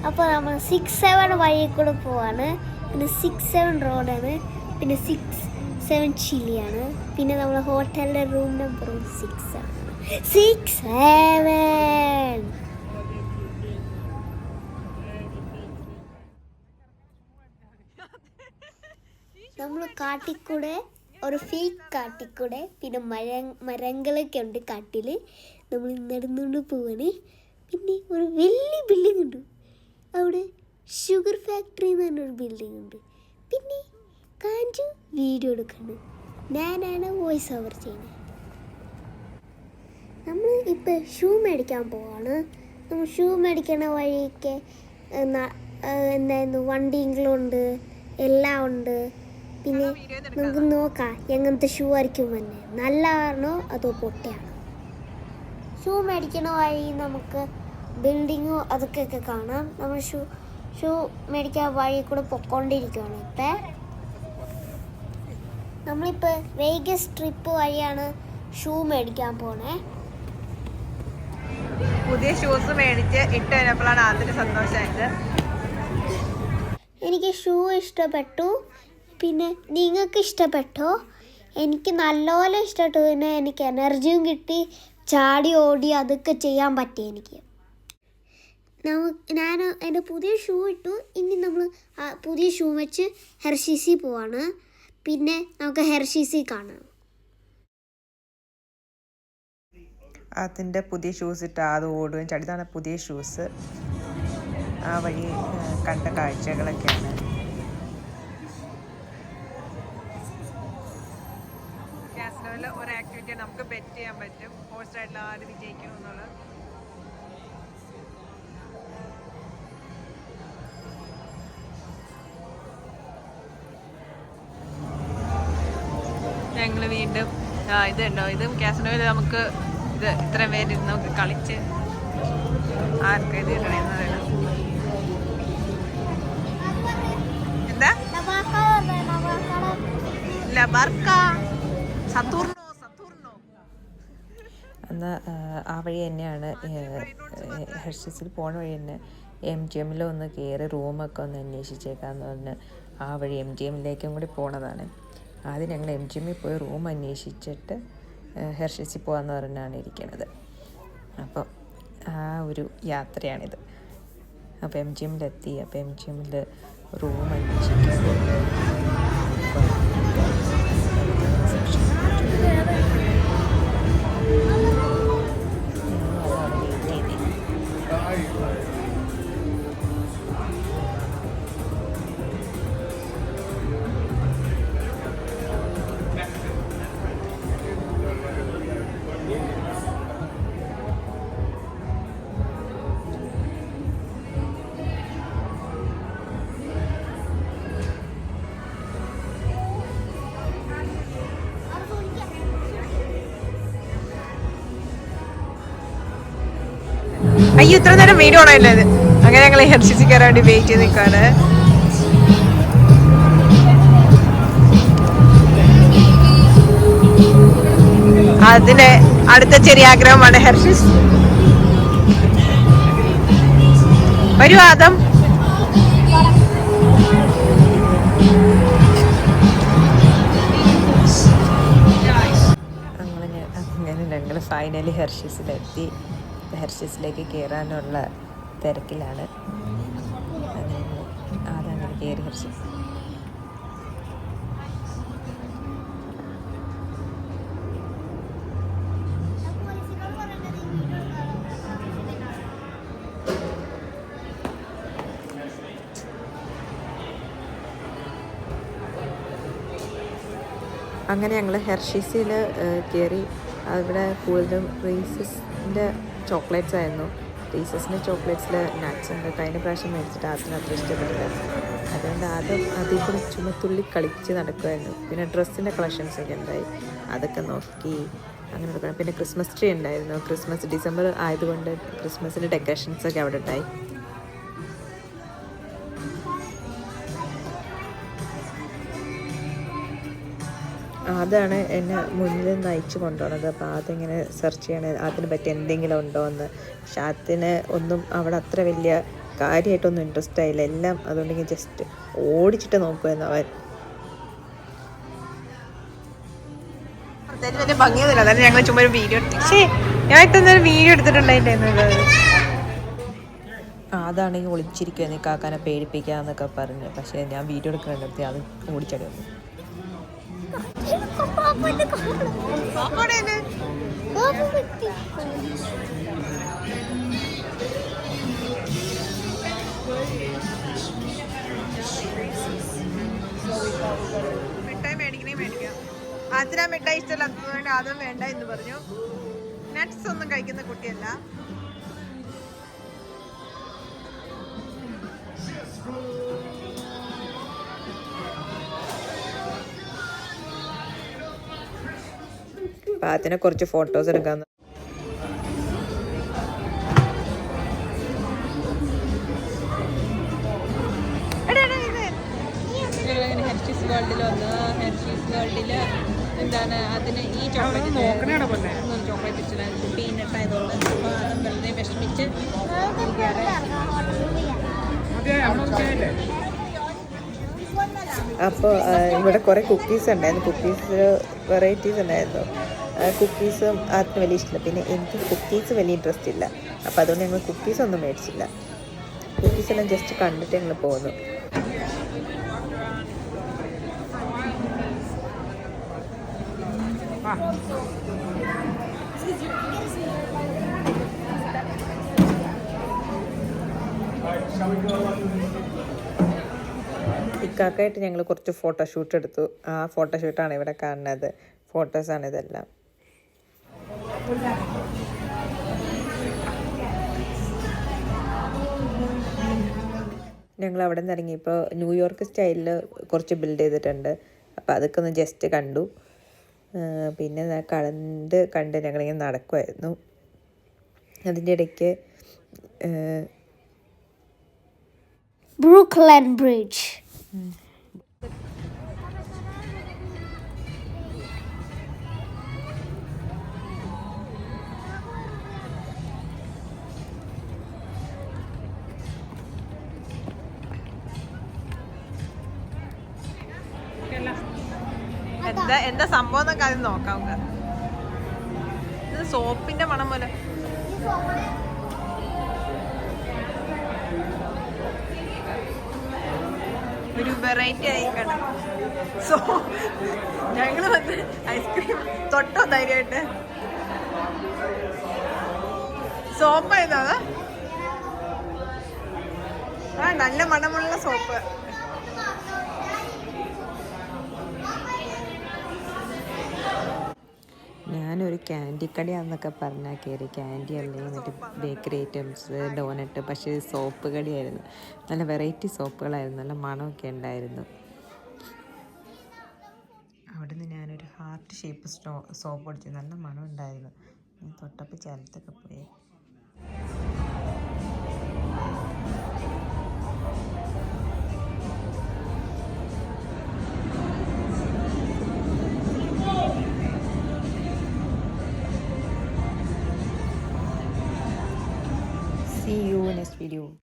അപ്പോൾ നമ്മൾ 6-7 വഴി കൂടെ പോവാണ്. പിന്നെ 6-7 റോഡാണ്. പിന്നെ 6-7 ചില്ലിയാണ്. പിന്നെ നമ്മുടെ ഹോട്ടലിൻ്റെ റൂം നമ്പറും 6-7. നമ്മൾ കാട്ടിക്കൂടെ ഒരു ഫേക്ക് കാട്ടിക്കൂടെ പിന്നെ മരങ്ങളൊക്കെ ഉണ്ട് കാട്ടിൽ. നമ്മൾ നടന്നുകൊണ്ട് പോവാണ്. പിന്നെ ഒരു വലിയ ബിൽഡിംഗ് ഉണ്ട്. അവിടെ ഷുഗർ ഫാക്ടറി എന്ന് പറഞ്ഞൊരു ബിൽഡിംഗ് ഉണ്ട്. പിന്നെ കാഞ്ചു വീഡിയോ എടുക്കുന്നു. ഞാനാണ് വോയിസ് ഓവർ ചെയ്യുന്നത്. നമ്മൾ ഇപ്പോൾ ഷൂ മേടിക്കാൻ പോവാണ്. നമ്മൾ ഷൂ മേടിക്കണ വഴിക്ക് എന്തായിരുന്നു വണ്ടികളുണ്ട്, എല്ലാം ഉണ്ട്. പിന്നെ നമുക്ക് നോക്കാം എങ്ങനത്തെ ഷൂ ആയിരിക്കും തന്നെ, നല്ലതാണോ അതോ പൊട്ടയാണോ. ഷൂ മേടിക്കണ വഴി നമുക്ക് ബിൽഡിങ്ങോ അതൊക്കെ കാണാം. നമ്മൾ ഷൂ മേടിക്കാൻ വഴി കൂടെ പൊയ്ക്കൊണ്ടിരിക്കുകയാണ്. നമ്മളിപ്പോൾ വേഗസ് ട്രിപ്പ് വഴിയാണ് ഷൂ മേടിക്കാൻ പോണേ. പുതിയ ഷൂസ് മേടിച്ച് ഇട്ട് കഴിഞ്ഞപ്പോഴാണ് അതിന് സന്തോഷമായത്. എനിക്ക് ഷൂ ഇഷ്ടപ്പെട്ടു. പിന്നെ നിങ്ങൾക്ക് ഇഷ്ടപ്പെട്ടോ? എനിക്ക് നല്ലപോലെ ഇഷ്ടപ്പെട്ടു. പിന്നെ എനിക്ക് എനർജിയും കിട്ടി, ചാടി ഓടി അതൊക്കെ ചെയ്യാൻ പറ്റി എനിക്ക്. ഞാൻ എൻ്റെ പുതിയ ഷൂ ഇട്ടു. ഇനി നമ്മൾ പുതിയ ഷൂ വെച്ച് ഹെർഷീസി പോവാണ്. പിന്നെ നമുക്ക് ഹെർഷീസി കാണാം. അതിൻ്റെ പുതിയ ഷൂസ് ഇട്ട് അത് ഓടുകയും ചടിതാണ് പുതിയ ഷൂസ്. ആ വഴി കണ്ട കാഴ്ചകളൊക്കെയാണ്. കാസിനോയിൽ ഒരു ആക്ടിവിറ്റി നമുക്ക് ബെറ്റ് ചെയ്യാൻ പറ്റും. ഹോഴ്സ് റൈഡിൽ ആര് വിജയിക്കണം എന്നുള്ളത്. ഞങ്ങൾ വീണ്ടും ഇതുണ്ടോ, ഇതും കാസിനോയിൽ നമുക്ക് ഇത് ഇത്രയും പേര് നമുക്ക് കളിച്ച് ആർക്ക് ഇത് ഇടണമെന്ന് പറയണം. എന്താ അന്ന് ആ വഴി തന്നെയാണ് ഹെർഷീസിൽ പോണ വഴി തന്നെ MGM ഒന്ന് കയറി റൂമൊക്കെ ഒന്ന് അന്വേഷിച്ചേക്കാന്ന് പറഞ്ഞ് ആ വഴി MGM കൂടി പോണതാണ്. ആദ്യം ഞങ്ങൾ MGM പോയി റൂം അന്വേഷിച്ചിട്ട് ഹെർഷീസിൽ പോകാമെന്ന് പറഞ്ഞാണ് ഇരിക്കുന്നത്. അപ്പം ആ ഒരു യാത്രയാണിത്. അപ്പോൾ MGM എത്തി. അപ്പോൾ MGM റൂം അന്വേഷിക്കാൻ അയ്യോ ഇത്ര നേരം വീഡിയോ ഓണല്ലേ അത്. അങ്ങനെ ഞങ്ങൾ ഹെർഷീസിൽ കയറാൻ വേണ്ടി വെയിറ്റ് ചെയ്ത് നിൽക്കുകയാണ്. അതിന് അടുത്ത ചെറിയ ആഗ്രഹമാണ് ഹെർഷീസ്. വരൂ ആദം. അങ്ങനെ ഞങ്ങൾ ഫൈനലി ഹെർഷീസിലെത്തി. ഹെർഷീസിലേക്ക് കയറാനുള്ള തിരക്കിലാണ്. അതങ്ങനെ കയറി ഹെർഷീസ്. അങ്ങനെ ഞങ്ങൾ ഹെർഷീസിൽ കയറി. അവിടെ കൂടുതലും റീസസിൻ്റെ ചോക്ലേറ്റ്സ് ആയിരുന്നു. റീസസിൻ്റെ ചോക്ലേറ്റ്സിൽ നട്ട്സ് ഉണ്ട്. കഴിഞ്ഞ പ്രാവശ്യം മേടിച്ചിട്ട് അതിന് അത്ര ഇഷ്ടപ്പെട്ടില്ല. അതുകൊണ്ട് അതിൽ കൂടി ചുമത്തുള്ളി കളിച്ച് നടക്കുമായിരുന്നു. പിന്നെ ഡ്രസ്സിൻ്റെ കളക്ഷൻസൊക്കെ ഉണ്ടായി, അതൊക്കെ നോക്കി അങ്ങനെ എടുക്കണം. പിന്നെ ക്രിസ്മസ് ട്രീ ഉണ്ടായിരുന്നു. ക്രിസ്മസ് ഡിസംബർ ആയതുകൊണ്ട് ക്രിസ്മസിൻ്റെ ഡെക്കറേഷൻസൊക്കെ അവിടെ ഉണ്ടായി. അതാണ് എന്നെ മുന്നിൽ നിന്ന് അയച്ചു കൊണ്ടുപോകുന്നത്. അപ്പോൾ അതിങ്ങനെ സെർച്ച് ചെയ്യണേ അതിനെ പറ്റി എന്തെങ്കിലും ഉണ്ടോ എന്ന്. പക്ഷെ അതിന് ഒന്നും അവിടെ അത്ര വലിയ കാര്യമായിട്ടൊന്നും ഇൻട്രസ്റ്റ് ആയില്ല. എല്ലാം അതുകൊണ്ടെങ്കിൽ ജസ്റ്റ് ഓടിച്ചിട്ട് നോക്കുമായിരുന്നു അവൻ. വലിയ ഭംഗിയൊന്നുമില്ല, അതായത് ഞങ്ങൾ ചുമ്മാ ഒരു വീഡിയോ വീഡിയോ എടുത്തിട്ടുണ്ടായിരുന്നു. അതാണെങ്കിൽ ഒളിച്ചിരിക്കുക നീ കാക്കാനെ പേടിപ്പിക്കാന്നൊക്കെ പറഞ്ഞു. പക്ഷേ ഞാൻ വീഡിയോ എടുക്കുന്നുണ്ടെത്തി അത് ഓടിച്ചടി വന്നു. മിഠായി മേടിക്കാം. അതിനാ മിഠായി ഇഷ്ടമല്ലാത്തതുകൊണ്ട് അതും വേണ്ട എന്ന് പറഞ്ഞു. നട്ട്സ് ഒന്നും കഴിക്കുന്ന കുട്ടിയല്ല. അപ്പം അതിനെ കുറച്ച് ഫോട്ടോസ് എടുക്കാമെന്ന്. ഹെർഷീസ് വേൾഡിൽ വന്ന് ഹെർഷീസ് വേൾഡിൽ എന്താണ് അതിന് ഈ ചോക്ലേറ്റ് ഇച്ചിരി പീനട്ട് ആയതുകൊണ്ട് അപ്പോൾ അതും വെറുതെ വിഷമിച്ച് അപ്പോൾ ഇവിടെ കുറേ കുക്കീസ് ഉണ്ടായിരുന്നു. കുക്കീസ് വെറൈറ്റീസ് ഉണ്ടായിരുന്നു. കുക്കീസും അതിന് വലിയ ഇഷ്ടമില്ല. പിന്നെ എനിക്ക് കുക്കീസ് വലിയ ഇൻട്രസ്റ്റ് ഇല്ല. അപ്പോൾ അതുകൊണ്ട് ഞങ്ങൾ കുക്കീസൊന്നും മേടിച്ചില്ല. കുക്കീസെല്ലാം ജസ്റ്റ് കണ്ടിട്ട് ഞങ്ങൾ പോന്നു. ഇക്കാക്കായിട്ട് ഞങ്ങൾ കുറച്ച് ഫോട്ടോഷൂട്ട് എടുത്തു. ആ ഫോട്ടോഷൂട്ടാണ് ഇവിടെ കാണുന്നത്. ഫോട്ടോസാണ് ഇതെല്ലാം. ഞങ്ങൾ അവിടെ നിന്ന് ഇറങ്ങിയപ്പോൾ ന്യൂയോർക്ക് സ്റ്റൈലിൽ കുറച്ച് ബിൽഡ് ചെയ്തിട്ടുണ്ട്. അപ്പോൾ അതൊക്കെ ഒന്ന് ജസ്റ്റ് കണ്ടു. പിന്നെ കണ്ട് ഞങ്ങളിങ്ങനെ നടക്കുമായിരുന്നു. അതിൻ്റെ ഇടയ്ക്ക് ബ്രൂക്ക്ലിൻ ബ്രിഡ്ജ്. എന്താ സംഭവം എന്നൊക്കെ അത് നോക്കാം. ഇത് സോപ്പിന്റെ മണം പോലെ. ഒരു വെറൈറ്റി ആയിക്കട്ടെ. സോ ഞങ്ങള് വന്ന് ഐസ്ക്രീം തൊട്ടോ ധൈര്യമായിട്ട്. സോപ്പായതാ നല്ല മണമുള്ള സോപ്പ്. ഞാനൊരു ക്യാൻഡി കടയാണെന്നൊക്കെ പറഞ്ഞാൽ കയറി. ക്യാൻഡി അല്ലെങ്കിൽ മറ്റേ ബേക്കറി ഐറ്റംസ്, ഡോനറ്റ്. പക്ഷേ സോപ്പ് കടയായിരുന്നു. നല്ല വെറൈറ്റി സോപ്പുകളായിരുന്നു. നല്ല മണമൊക്കെ ഉണ്ടായിരുന്നു. അവിടെ നിന്ന് ഞാനൊരു ഹാർട്ട് ഷേപ്പ് സോപ്പ് അടിച്ചു. നല്ല മണം ഉണ്ടായിരുന്നു. ഞാൻ തൊട്ടപ്പോൾ ചലത്തൊക്കെ പോയി. See you next video.